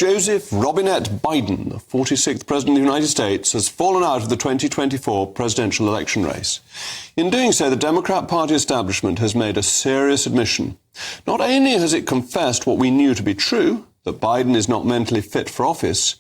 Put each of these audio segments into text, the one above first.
Joseph Robinette Biden, the 46th President of the United States, has fallen out of the 2024 presidential election race. In doing so, the Democrat Party establishment has made a serious admission. Not only has it confessed what we knew to be true, that Biden is not mentally fit for office,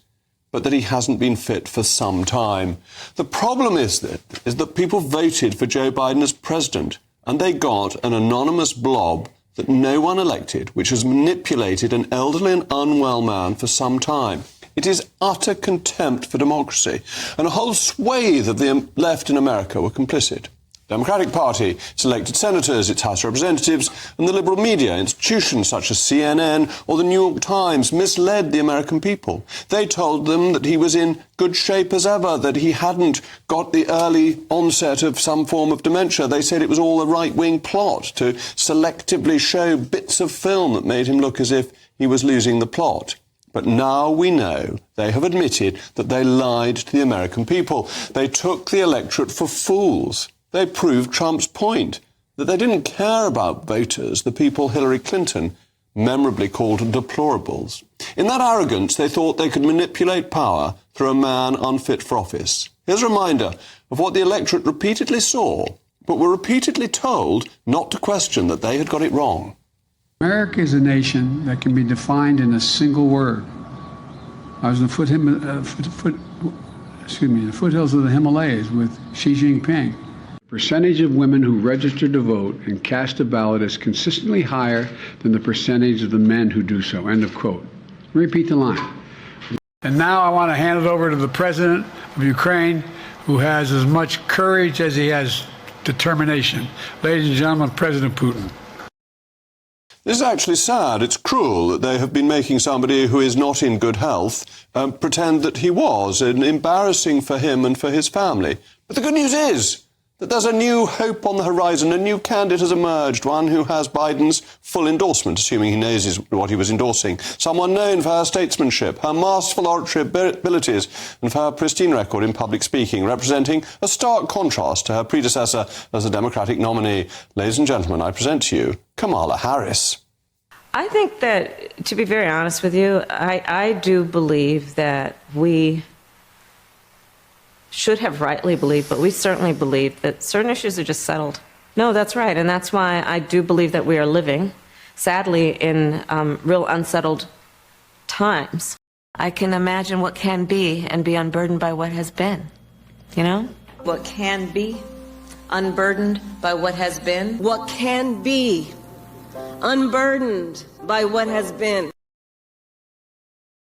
but that he hasn't been fit for some time. The problem is that people voted for Joe Biden as president, and they got an anonymous blob that no one elected, which has manipulated an elderly and unwell man for some time. It is utter contempt for democracy, and a whole swathe of the left in America were complicit. The Democratic Party selected senators, its House Representatives, and the liberal media, institutions such as CNN or the New York Times, misled the American people. They told them that he was in good shape as ever, that he hadn't got the early onset of some form of dementia. They said it was all a right-wing plot to selectively show bits of film that made him look as if he was losing the plot. But now we know they have admitted that they lied to the American people. They took the electorate for fools. They proved Trump's point, that they didn't care about voters, the people Hillary Clinton memorably called deplorables. In that arrogance, they thought they could manipulate power through a man unfit for office. Here's a reminder of what the electorate repeatedly saw, but were repeatedly told not to question that they had got it wrong. America is a nation that can be defined in a single word. I was in the foothills of the Himalayas with Xi Jinping. Percentage of women who register to vote and cast a ballot is consistently higher than the percentage of the men who do so. End of quote. Repeat the line. And now I want to hand it over to the president of Ukraine, who has as much courage as he has determination. Ladies and gentlemen, President Putin. This is actually sad. It's cruel that they have been making somebody who is not in good health pretend that he was, and embarrassing for him and for his family. But the good news is that there's a new hope on the horizon. A new candidate has emerged, one who has Biden's full endorsement, assuming he knows what he was endorsing. Someone known for her statesmanship, her masterful oratory abilities, and for her pristine record in public speaking, representing a stark contrast to her predecessor as the Democratic nominee. Ladies and gentlemen, I present to you Kamala Harris. I think that, to be very honest with you, I do believe that we should have rightly believed, but we certainly believe that certain issues are just settled. No, that's right. And that's why I do believe that we are living, sadly, in real unsettled times. I can imagine what can be and be unburdened by what has been, you know? What can be unburdened by what has been. What can be unburdened by what has been.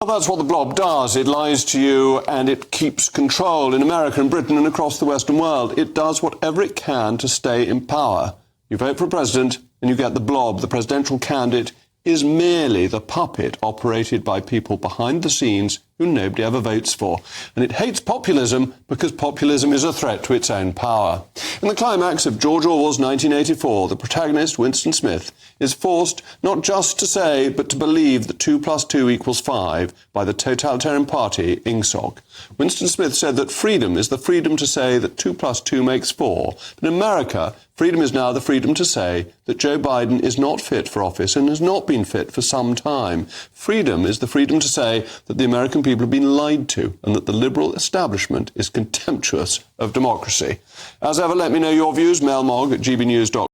Well, that's what the blob does. It lies to you and it keeps control in America and Britain and across the Western world. It does whatever it can to stay in power. You vote for a president and you get the blob. The presidential candidate is merely the puppet operated by people behind the scenes who nobody ever votes for. And it hates populism because populism is a threat to its own power. In the climax of George Orwell's 1984, the protagonist, Winston Smith, is forced not just to say, but to believe that 2 + 2 = 5 by the totalitarian party, INGSOG. Winston Smith said that freedom is the freedom to say that 2 + 2 = 4. But in America, freedom is now the freedom to say that Joe Biden is not fit for office and has not been fit for some time. Freedom is the freedom to say that the American people have been lied to and that the liberal establishment is contemptuous of democracy. As ever, let me know your views, mailmog@gbnews.com.